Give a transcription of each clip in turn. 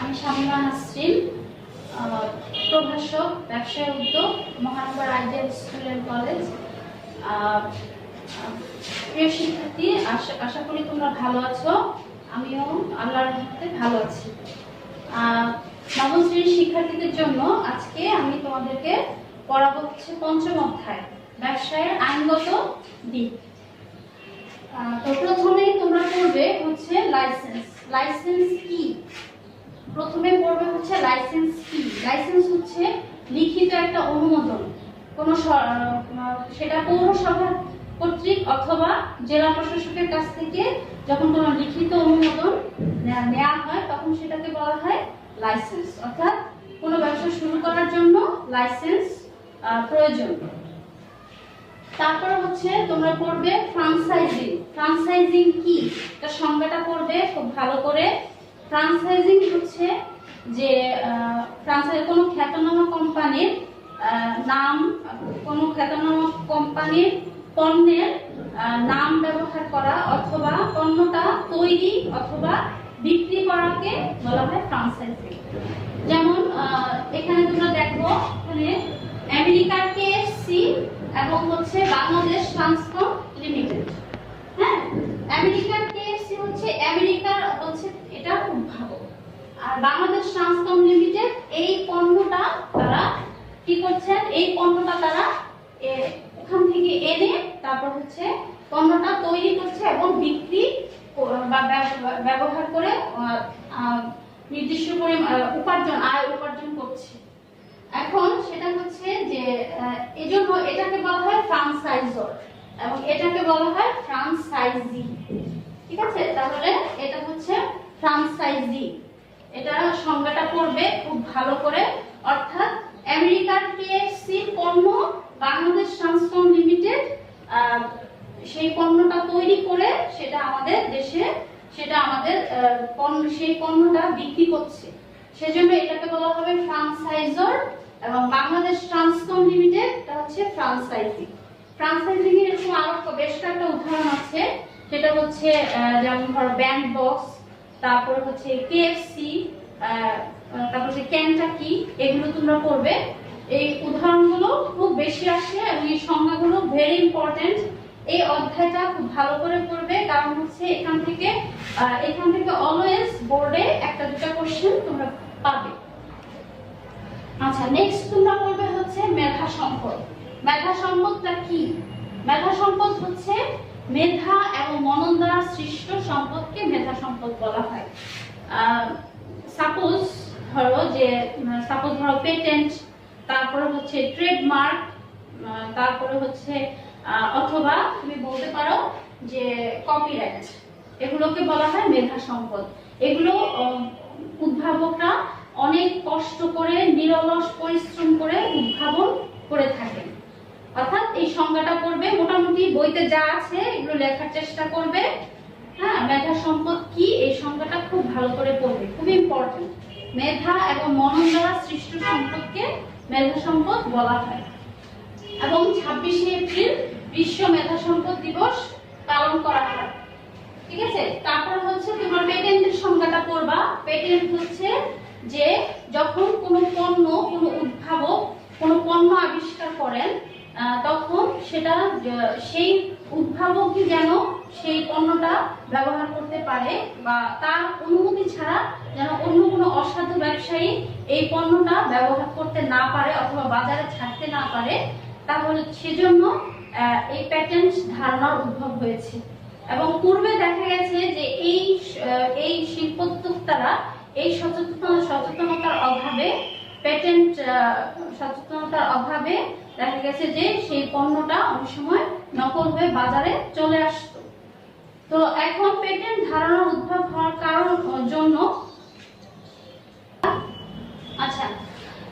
আমি শামিমা নাসরিন, প্রভাষক, ব্যবসায় উদ্যোগ, মহানগর আইডিয়াল স্কুল অ্যান্ড কলেজ। প্রিয় শিক্ষার্থী, আশা করি তোমরা ভালো আছো। আমিও আল্লাহর রহমতে ভালো আছি। নবম শ্রেণীর শিক্ষার্থীদের জন্য আজকে আমি তোমাদেরকে পড়াবো হচ্ছে পঞ্চম অধ্যায়, ব্যবসায়ের আইনগত দিক। তো প্রথমেই তোমরা পড়বে হচ্ছে লাইসেন্স। লাইসেন্স কি? প্রথমে পড়বে হচ্ছে লাইসেন্স কি। লাইসেন্স হচ্ছে লিখিত একটা অনুমোদন, কোন সেটা পৌরসভা কর্তৃক অথবা জেলা প্রশাসকের কাছ থেকে যখন কোনো লিখিত অনুমোদন নেওয়া হয় তখন সেটাকে বলা হয় লাইসেন্স। অর্থাৎ কোনো ব্যবসা শুরু করার জন্য লাইসেন্স প্রয়োজন। তারপর হচ্ছে তোমরা পড়বে ফ্রাঞ্চাইজিং। ফ্রাঞ্চাইজিং কি তার সংজ্ঞাটা পড়বে খুব ভালো করে। ফ্রাঞ্চাইজিং হচ্ছে যে কোনো খ্যাতনামা কোম্পানির নাম, কোনো খ্যাতনামা কোম্পানির পণ্যের নাম ব্যবহার করা অথবা পণ্যটা তৈরি অথবা বিক্রি করাকে বলা হয় ফ্রাঞ্চাইজিং। যেমন এখানে তোমরা দেখো, এখানে আমেরিকার কেএফসি এবং হচ্ছে বাংলাদেশ ট্রান্সকম লিমিটেড। হ্যাঁ, আমেরিকার কেএফসি হচ্ছে আমেরিকার হচ্ছে এটা উদ্ভাবক, আর বাংলাদেশ ট্রান্সকম লিমিটেড এই পণ্যটা তারা কি করছেন, এই পণ্যটা তারা ওখান থেকে এনে তারপর হচ্ছে পণ্যটা তৈরি করছে এবং বিক্রি বা ব্যবহার করে নির্দিষ্ট পরিমাণ আয় উপার্জন করছে। এখন সেটা হচ্ছে যে এজন্য এটাকে বলা হয় ফ্রাঞ্চাইজর এবং এটাকে বলা হয় ফ্রাঞ্চাইজি। ঠিক আছে, তাহলে এটা হচ্ছে ফ্রাঞ্চাইজি। এটা সংজ্ঞাটা পড়বে খুব ভালো করে। অর্থাৎ আমেরিকার কেএফসি পণ্য বাংলাদেশ ট্রান্সকম লিমিটেড সেই পণ্যটা তৈরি করে সেটা আমাদের দেশে সেই পণ্যটা বিক্রি করছে, সেজন্য এটাকে বলা হবে ফ্রাঞ্চাইজর এবং বাংলাদেশ ট্রান্সকম লিমিটেড এটা হচ্ছে ফ্রাঞ্চাইজি। ফ্রাঞ্চাইজিং এর এরকম আরো বেশ কয়েকটা উদাহরণ আছে, সেটা হচ্ছে যেমন ধরো ব্যান্ড বক্স, তারপর হচ্ছে কেএফসি, তারপর হচ্ছে কেনটাকি, এগুলো তোমরা পড়বে। এই উদাহরণগুলো খুব বেশি আসে এবং এই সংজ্ঞাগুলো ভেরি ইম্পর্টেন্ট। এই অধ্যায়টা খুব ভালো করে পড়বে, কারণ হচ্ছে এখান থেকে অলওয়েজ বোর্ডে একটা দুটো কোশ্চেন তোমরা পাবে। আচ্ছা, নেক্সট তোমরা পড়বে হচ্ছে মেধা সম্পদ। মেধা সম্পদটা কি? মেধা সম্পদ হচ্ছে মেধা এবং মনন দ্বারা সৃষ্ট সম্পদকে মেধা সম্পদ বলা হয়। সাপোজ ধরো পেটেন্ট, তারপরে হচ্ছে ট্রেডমার্ক, তারপরে হচ্ছে অথবা তুমি বলতে পারো যে কপিরাইট, এগুলোকে বলা হয় মেধা সম্পদ। এগুলো উদ্ভাবকরা অনেক কষ্ট করে নিরলস পরিশ্রম করে উদ্ভাবন করে থাকেন। অর্থাৎ এই সংজ্ঞাটা পড়বে, মোটামুটি বইতে যা আছে এগুলো লেখার চেষ্টা করবে। হ্যাঁ, মেধা সম্পদ কি এই সংজ্ঞাটা খুব ভালো করে পড়বে, খুব ইম্পর্টেন্ট। মেধা এবং মনন দ্বারা সৃষ্ট সম্পদকে মেধা সম্পদ বলা হয়। এবং 26শে এপ্রিল বিশ্ব মেধা সম্পদ দিবস পালন করা হয়। ঠিক আছে, তারপর হচ্ছে তোমার পেটেন্টের সংজ্ঞাটা পড়বা। পেটেন্ট হচ্ছে যে যখন কোনো পণ্য, কোনো উদ্ভাবক কোনো পণ্য আবিষ্কার করেন তখন সেটা সেই উদ্ভাবকই যেন সেই পণ্যটা ব্যবহার করতে পারে বা তার অনুমতি ছাড়া যেন অন্য কোনো অসাধু ব্যবসায়ী এই পণ্যটা ব্যবহার করতে না পারে অথবা বাজারে ছাড়তে না পারে, তাহলে সেজন্য এই প্যাটেন্ট ধারণার উদ্ভব হয়েছে। এবং পূর্বে দেখা গেছে যে এই শিল্পোদ্যোক্তারা এই সচেতনতার অভাবে দেখা গেছে যে সেই পণ্যটা অনেক সময় নকল হয়ে বাজারে চলে আসতো। তো এখন পেটেন্ট ধারণার উদ্ভব হওয়ার জন্য আচ্ছা,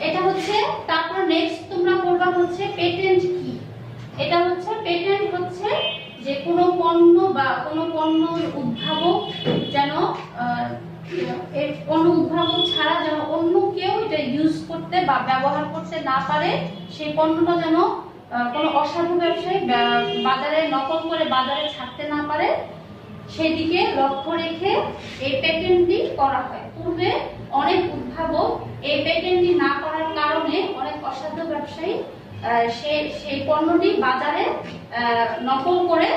এটা হচ্ছে। তারপর নেক্সট তোমরা পড়বা হচ্ছে পেটেন্ট কি। এটা হচ্ছে পেটেন্ট হচ্ছে যে কোনো পণ্য বা কোনো পণ্যর উদ্ভাবক যেন এই পণ্য উদ্ভাবক ছাড়া যেন অন্য কেউ এটা ইউজ করতে বা ব্যবহার করতে না পারে, সেই পণ্যটা যেন কোনো অসাধু ব্যবসায়ী বাজারে নকল করে বাজারে ছাড়তে না পারে, সেদিকে লক্ষ্য রেখে এই পেটেন্টটি করা হয়। পূর্বে অনেক উদ্ভাবক এই পেটেন্টটি না করার কারণে অনেক অসাধু ব্যবসায়ী সেই পণ্যটি বাজারে নকল করে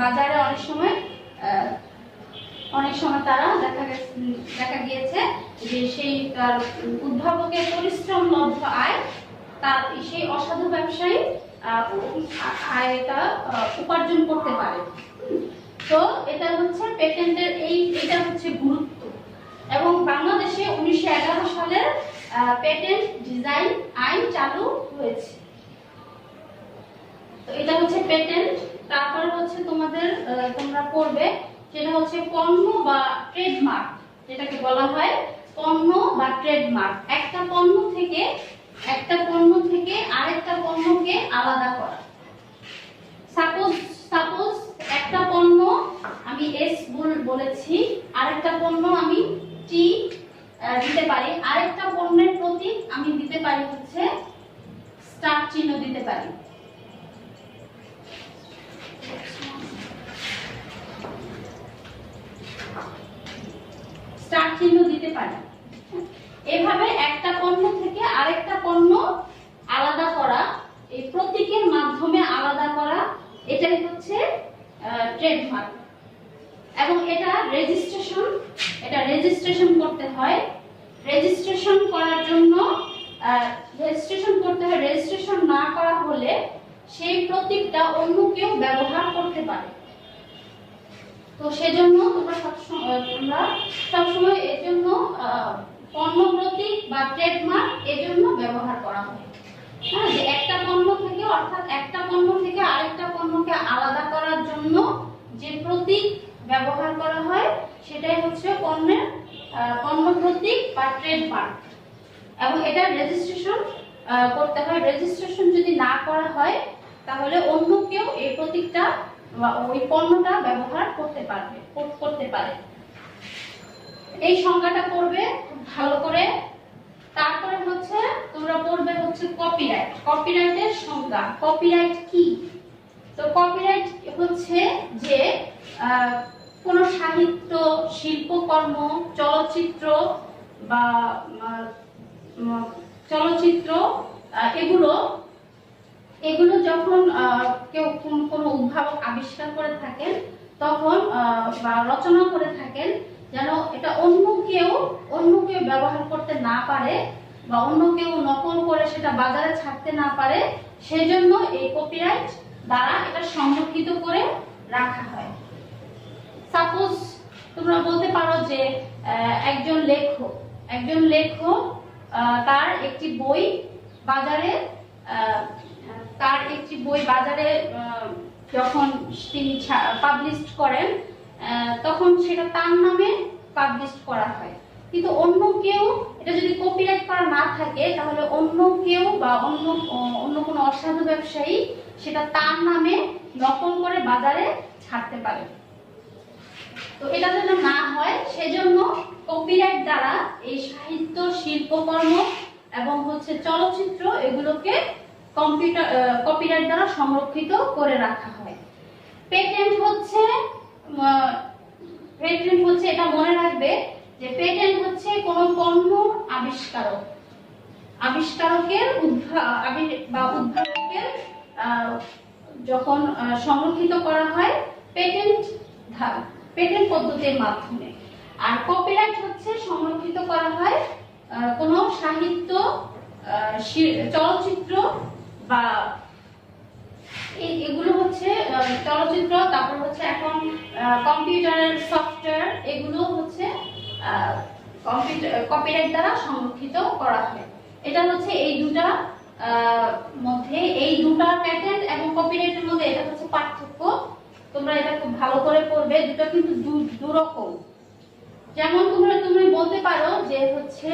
বাজারে অনেক সময় তারা দেখা গিয়েছে যে সেই উদ্ভাবকের পরিশ্রম লব্ধ আয় তার সেই অসাধু ব্যবসায়ী আয়টা উপার্জন করতে পারে। তো এটা হচ্ছে পেটেন্টের এটা হচ্ছে গুরুত্ব। এবং বাংলাদেশে 1911 সালের পেটেন্ট ডিজাইন আইন চালু হয়েছে। তো এটা হচ্ছে পেটেন্ট। তারপরে হচ্ছে তোমরা পড়বে সেটা হচ্ছে পণ্য বা ট্রেডমার্ক, যেটাকে বলা হয় পণ্য বা ট্রেডমার্ক। একটা পণ্য থেকে আরেকটা পণ্যকে আলাদা করা। সাপোজ একটা পণ্য আমি এস বলেছি, আরেকটা পণ্য আমি টি দিতে পারি, আরেকটা পণ্যের প্রতীক আমি দিতে পারি হচ্ছে স্টার চিহ্ন দিতে পারি। স্টার চিহ্ন দিতে পারি। এভাবে একটা পণ্য থেকে আরেকটা পণ্য আলাদা করা, এই প্রতীকের মাধ্যমে আলাদা করা, এটাই হচ্ছে ট্রেডমার্ক। এবং এটা রেজিস্ট্রেশন করতে হয়। রেজিস্ট্রেশন না করা হলে সেই প্রতীকটা অন্য কেউ ব্যবহার করতে পারে। তো সেজন্য তোমরা সবসময় এর জন্য পণ্য প্রতীক বা ট্রেডমার্ক এর জন্য ব্যবহার করা হয়। হ্যাঁ, যে একটা পণ্য থেকে আরেকটা পণ্যকে আলাদা করার জন্য যে প্রতীক ব্যবহার করা হয় সেটাই হচ্ছে পণ্য প্রতীক বা ট্রেডমার্ক। এবং এটা রেজিস্ট্রেশন করতে হয়। রেজিস্ট্রেশন যদি না করা হয় তাহলে অন্য কেউ এই প্রতীকটা বা ওই পণ্যটা ব্যবহার করতে পারে। এই সংজ্ঞাটা পড়বে ভালো করে। তারপরে হচ্ছে তোমরা পড়বে হচ্ছে কপিরাইট। কপিরাইটের সংজ্ঞা। কপিরাইট কি? তো কপিরাইট হচ্ছে যে কোন সাহিত্য, শিল্পকর্ম, চলচ্চিত্র এগুলো যখন কেউ কোনো উদ্ভাবক আবিষ্কার করে থাকেন তখন বা রচনা করে থাকেন, যেন এটা অন্য কেউ ব্যবহার করতে না পারে বা অন্য কেউ নকল করে সেটা বাজারে ছাড়তে না পারে, সেজন্য এই কপিরাইট দ্বারা এটা সংরক্ষিত করে রাখা হয়। সাপোজ তোমরা বলতে পারো যে একজন লেখক তার একটি বই বাজারে যখন তিনি পাবলিশ করেন তখন সেটা তার নামে পাবলিশ করা হয়। কিন্তু অন্য কেউ, এটা যদি কপিরাইট করা না থাকে তাহলে অন্য কেউ বা অন্য কোনো অসাধু ব্যবসায়ী সেটা তার নামে নকল করে বাজারে ছাড়তে পারে। তো এটা যেন না হয় সেজন্য কপিরাইট দ্বারা এই সাহিত্য, শিল্পকর্ম এবং হচ্ছে চলচ্চিত্র এগুলোকে কপিরাইট দ্বারা সংরক্ষিত করে রাখা হয়। পেটেন্ট হচ্ছে এটা মনে রাখবে যে পেটেন্ট হচ্ছে কোন পণ্য আবিষ্কারকের উদ্ভাবকের যখন সংরক্ষিত করা হয় পেটেন্ট পদ্ধতির মাধ্যমে। আর কপিরাইট হচ্ছে সংরক্ষিত করা হয় কোন সাহিত্য, চলচ্চিত্র বা এগুলো হচ্ছে চলচ্চিত্র, তারপর হচ্ছে এখন কম্পিউটারের সফটওয়্যার, এগুলো হচ্ছে কপিরাইট দ্বারা সংরক্ষিত করা হয়। এটা হচ্ছে এই দুটা পেটেন্ট এবং কপিরাইটের মধ্যে এটা হচ্ছে পার্থক্য। তোমরা এটা খুব ভালো করে পড়বে। দুটো কিন্তু দুরকম। যেমন তুমি বলতে পারো যে হচ্ছে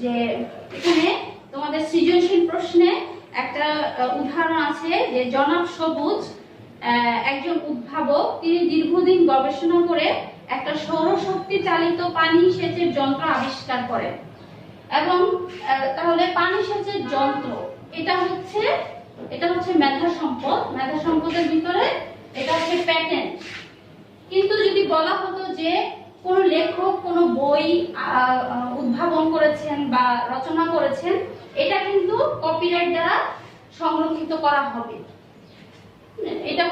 যে এখানে তোমাদের সৃজনশীল প্রশ্নে একটা উদাহরণ আছে যে জনাব সবুজ একজন উদ্ভাবক, তিনি দীর্ঘদিন গবেষণা করে একটা সৌরশক্তি চালিত পানি সেচের যন্ত্র আবিষ্কার করেন। এবং তাহলে পানি সেচের যন্ত্র এটা হচ্ছে মেধা সম্পদের ভিতরে এটা হচ্ছে প্যাটেন্ট। কিন্তু যদি বলা হতো যে কোন লেখক কোন বই উদ্ভাবন করেছেন বা রচনা করেছেন, এটা কিন্তু কপিরাইট দ্বারা সংরক্ষিত করা হবে। এটা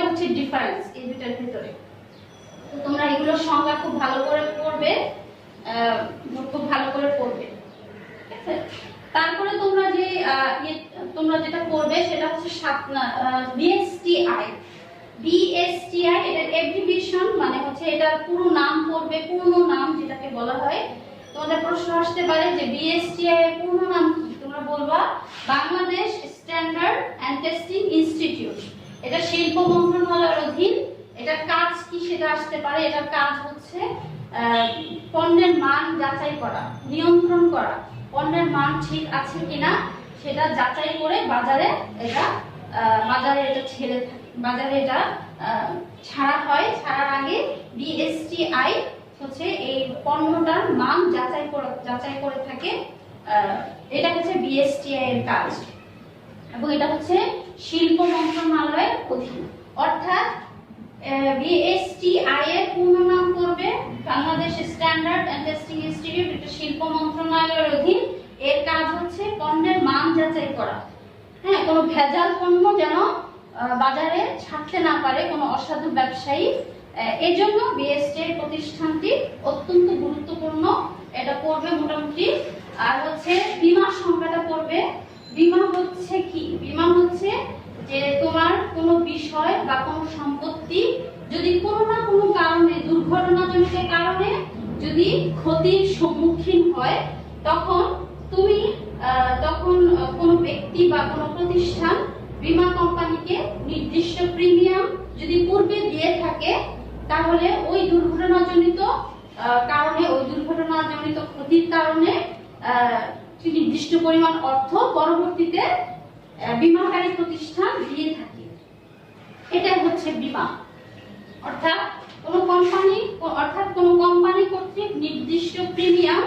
হচ্ছে ডিফারেন্স এই দুটার ভিতরে। তো তোমরা এগুলো সংজ্ঞা খুব ভালো করে পড়বে, ঠিক আছে? তারপরে তোমরা যেটা করবে সেটা হচ্ছে বিএসটিআই। বিএসটিআই এটার অ্যাব্রিভিয়েশন মানে হচ্ছে এটা পুরো নাম পড়বে, পূর্ণ নাম যেটাকে বলা হয়। তোমাদের প্রশ্ন আসতে পারে যে বিএসটিআই এর পূর্ণ নাম কি? তোমরা বলবা Bangladesh standard and testing institute. এটা শিল্প মন্ত্রণালয়ের অধীন। এটার কাজ কি সেটা আসতে পারে। এটার কাজ হচ্ছে পণ্যের মান যাচাই করা, নিয়ন্ত্রণ করা, পণ্যের মান ঠিক আছে কিনা সেটা যাচাই করে বাজারে এটা ছাড়া হয়। ছাড়ার আগে বিএসটিআই হচ্ছে এই পণ্যটার মান যাচাই করে থাকে। এটা হচ্ছে বিএসটিআই এর কাজ, এবং এটা হচ্ছে শিল্প মন্ত্রণালয়ের অধীন। অর্থাৎ বিএসটিআই এর পূর্ণ নাম করবে Bangladesh standard and testing institute. এটা শিল্প মন্ত্রণালয়ের অধীন। এর কাজ হচ্ছে পণ্যের মান যাচাই করা। হ্যাঁ, কোনো ভেজাল পণ্য যেন বাজারে ছাড়তে না পারে কোনো অসাধু ব্যবসায়ী। এজন্য বিএসটিআই প্রতিষ্ঠানটি অত্যন্ত গুরুত্বপূর্ণ। এটা পড়বে মোটামুটি। আর হচ্ছে বীমা সংখ্যাটা পড়বে। বীমা হচ্ছে কি? বীমা হচ্ছে যে তোমার কোনো বিষয় বা কোনো সম্পত্তি যদি কোনো না কোনো কারণে, দুর্ঘটনাজনিত কারণে যদি ক্ষতির সম্মুখীন হয়, তখন কোনো ব্যক্তি বা কোনো প্রতিষ্ঠান বীমা কোম্পানিকে নির্দিষ্ট প্রিমিয়াম যদি পূর্বে দিয়ে থাকে, তাহলে ওই দুর্ঘটনাজনিত ক্ষতির কারণে নির্দিষ্ট পরিমাণ অর্থ পরবর্তীতে বীমাকারী প্রতিষ্ঠান দিয়ে থাকে। এটাই হচ্ছে বীমা। অর্থাৎ কোনো কোম্পানি কর্তৃক নির্দিষ্ট প্রিমিয়াম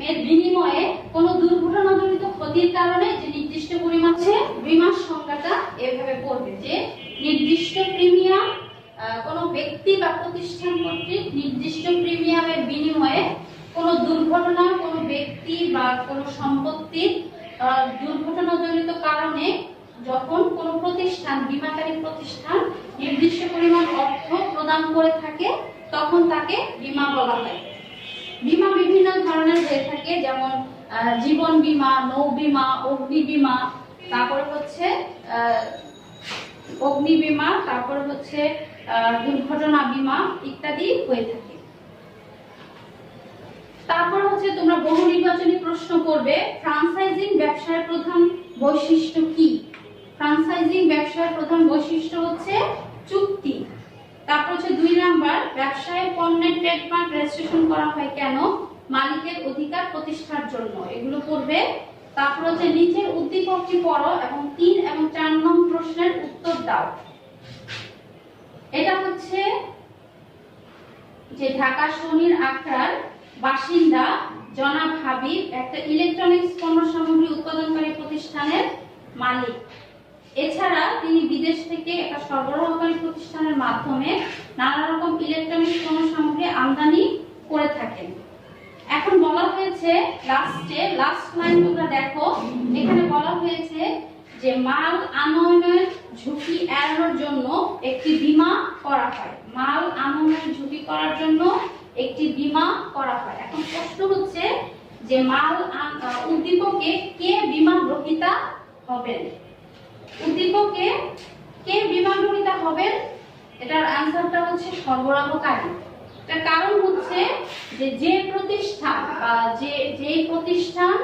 এর বিনিময়ে কোনো দুর্ঘটনাজনিত ক্ষতির কারণে যে নির্দিষ্ট পরিমাণ আছে, বীমার সংজ্ঞাটা এভাবে পড়বে যে নির্দিষ্ট প্রিমিয়াম কোনো ব্যক্তি বা প্রতিষ্ঠান কর্তৃক নির্দিষ্ট প্রিমিয়ামের বিনিময়ে কোনো দুর্ঘটনা, কোনো ব্যক্তি বা কোনো সম্পত্তির দুর্ঘটনাজনিত কারণে যখন কোনো প্রতিষ্ঠান, বীমাকারী প্রতিষ্ঠান নির্দিষ্ট পরিমাণ অর্থ প্রদান করে থাকে, তখন তাকে বীমা বলা হয়। বীমা বিভিন্ন ধরনের হয়ে থাকে, যেমন জীবন বীমা, নৌ বীমা, অগ্নি বীমা, তারপরে হচ্ছে দুর্ঘটনা বীমা ইত্যাদি হয়ে থাকে। তারপর হচ্ছে তোমরা বহু নির্বাচনী প্রশ্ন করবে, ফ্র্যাঞ্চাইজিং ব্যবসার প্রধান বৈশিষ্ট্য কি? ফ্র্যাঞ্চাইজিং ব্যবসার প্রধান বৈশিষ্ট্য হচ্ছে চুক্তি। তারপর হচ্ছে 2 নাম্বার, ব্যবসায় পণ্যের ট্রেডমার্ক রেজিস্ট্রেশন করা হয় কেন? মালিকের অধিকার প্রতিষ্ঠার জন্য। এগুলো পড়বে। তারপর হচ্ছে নিচের উদ্দীপকটি পড়ো এবং 3 এবং 4 নং প্রশ্নের উত্তর দাও। এটা হচ্ছে যে ঢাকা শনির আখড়ার বাসিন্দা জনাব হাবিব একটা ইলেকট্রনিক্স পণ্য সামগ্রী উৎপাদনকারী প্রতিষ্ঠানের মালিক। এছাড়া তিনি বিদেশ থেকে একটা সরবরাহকারী প্রতিষ্ঠানের মাধ্যমে নানা রকম ইলেকট্রনিক্স পণ্য সামগ্রী আমদানি করে থাকেন। এখন বলা হয়েছে লাস্ট লাইন তোমরা দেখো, এখানে বলা হয়েছে যে মাল আনয়নের ঝুঁকি এড়ানোর জন্য একটি বীমা করা হয়। মাল আনয়নের ঝুঁকি করার জন্য একটি বীমা করা হয়। এখন প্রশ্ন হচ্ছে যে উদ্দীপকে কে বীমা গ্রহীতা হবেন? উদ্দীপকে কে বীমা গ্রহীতা হবেন? এটার অ্যানসারটা হচ্ছে সরবরাহকারী। তার কারণ হচ্ছে যে প্রতিষ্ঠান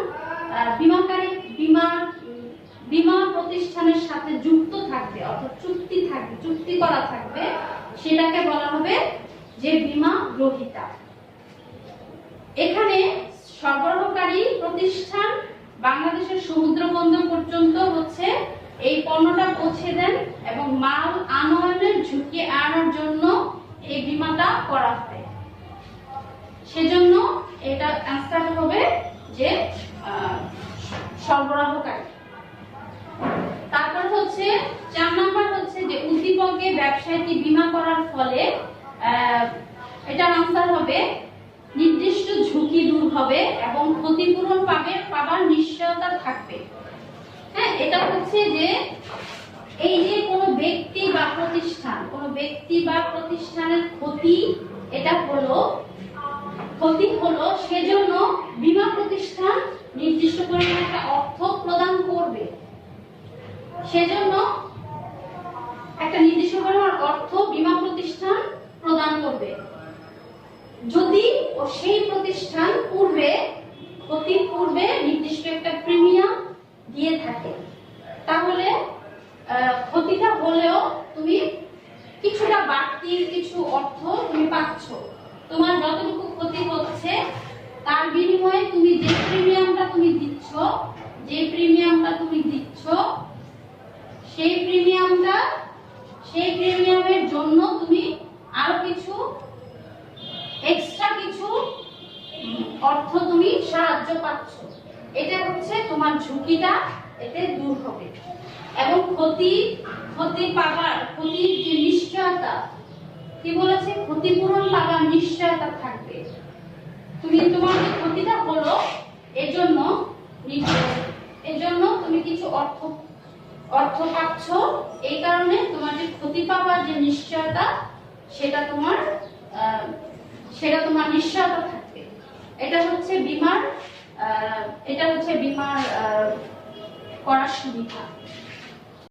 বীমা প্রতিষ্ঠানের সাথে যুক্ত থাকবে, অর্থাৎ চুক্তি করা থাকবে, সেটাকে বলা হবে যে বীমা গ্রহীতা। এখানে সরবরাহকারী প্রতিষ্ঠান বাংলাদেশের সমুদ্র বন্দর পর্যন্ত হচ্ছে এই পণ্যটা পৌঁছে দেন এবং মাল আনয়নের ঝুঁকি এড়ানোর জন্য এই বীমাটা করা হয়। সেজন্য এটা অ্যানসার হবে যে সরবরাহকারী। তারপর হচ্ছে 4 নাম্বার হচ্ছে যে উদ্দীপকে ব্যবসায়টি বীমা করার ফলে এটার আনসার হবে নির্দিষ্ট ঝুঁকি দূর হবে এবং ক্ষতিপূরণ পাবার নিশ্চয়তা থাকবে। হ্যাঁ, এটা হচ্ছে যে এই যে কোনো ব্যক্তি বা প্রতিষ্ঠানের ক্ষতি হলো সেজন্য বীমা প্রতিষ্ঠান নির্দিষ্ট পরিমাণে একটা অর্থ প্রদান করবে। সেজন্য একটা নির্দিষ্ট পরিমাণ অর্থ বীমা প্রতিষ্ঠান প্রদান করবে যদি সেই প্রতিষ্ঠান ক্ষতির পূর্বে নির্দিষ্ট একটা প্রিমিয়াম দিয়ে থাকে। তাহলে ক্ষতিটা হলেও তুমি কিছুটা বাড়তি কিছু অর্থ তুমি পাচ্ছ। তোমার যতটুকু ক্ষতি হচ্ছে তার বিনিময়ে তুমি যে প্রিমিয়ামটা তুমি দিচ্ছ সেই প্রিমিয়ামের জন্য তুমি আরো কিছু এক্সট্রা কিছু অর্থ তুমি সাহায্য পাচ্ছ। এটা হচ্ছে তোমার ঝুঁকিটা এতে দূর হবে এবং ক্ষতির যে নিশ্চয়তা, কি বলেছে, ক্ষতিপূরণ পাবার নিশ্চয়তা থাকবে। তোমার যে ক্ষতিটা হলো এজন্য তুমি কিছু অর্থ পাচ্ছ। এই কারণে তোমার যে ক্ষতি পাবার যে নিশ্চয়তা সেটা তোমার নিশ্চয়তা থাকবে। এটা হচ্ছে বীমার করার সুবিধা।